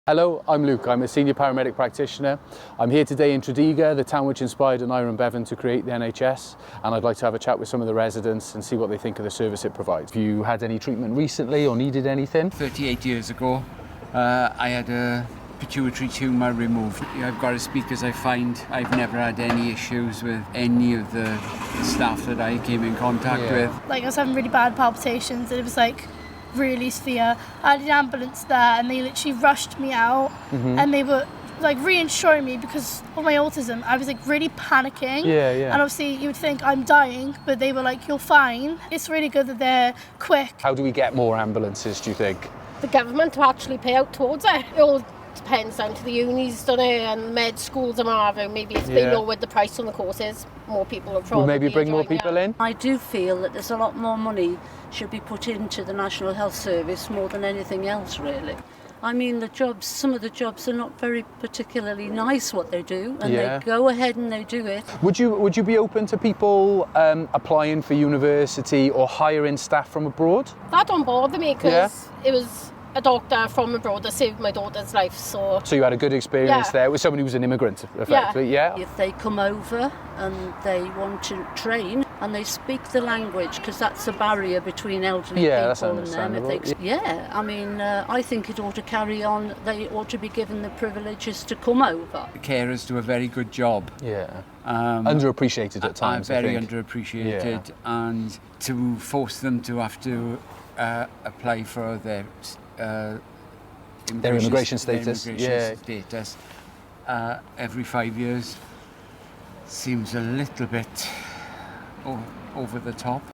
Hello, I'm Luke. I'm a senior paramedic practitioner. I'm here today in Tredegar, the town which inspired Aneurin Bevan to create the NHS, and I'd like to have a chat with some of the residents and see what they think of the service it provides. Have you had any treatment recently or needed anything? 38 years ago, I had a pituitary tumour removed. I've got to speak as I find I've never had any issues with any of the staff that I came in contact with. Like, I was having really bad palpitations and it was like really severe. I had an ambulance there and they literally rushed me out and they were like reassuring me because of my autism. I was like really panicking. And obviously you would think I'm dying, but they were like, you're fine. It's really good that they're quick. How do we get more ambulances, do you think? The government to actually pay out towards it. It all depends down to the unis, doesn't it, and med schools and whatever. Maybe if they lowered the price on the courses, more people will probably Will maybe bring more people in? I do feel that there's a lot more money should be put into the National Health Service more than anything else, really. I mean, the jobs, some of the jobs are not very particularly nice what they do, and they go ahead and they do it. Would you be open to people applying for university or hiring staff from abroad? That don't bother me because it was a doctor from abroad that saved my daughter's life. So you had a good experience there with someone who was an immigrant, effectively, If they come over and they want to train and they speak the language, because that's a barrier between elderly people and them. I mean, I think it ought to carry on. They ought to be given the privileges to come over. The carers do a very good job. Underappreciated at times, very underappreciated, and to force them to have to apply for their immigration status, every 5 years seems a little bit over the top.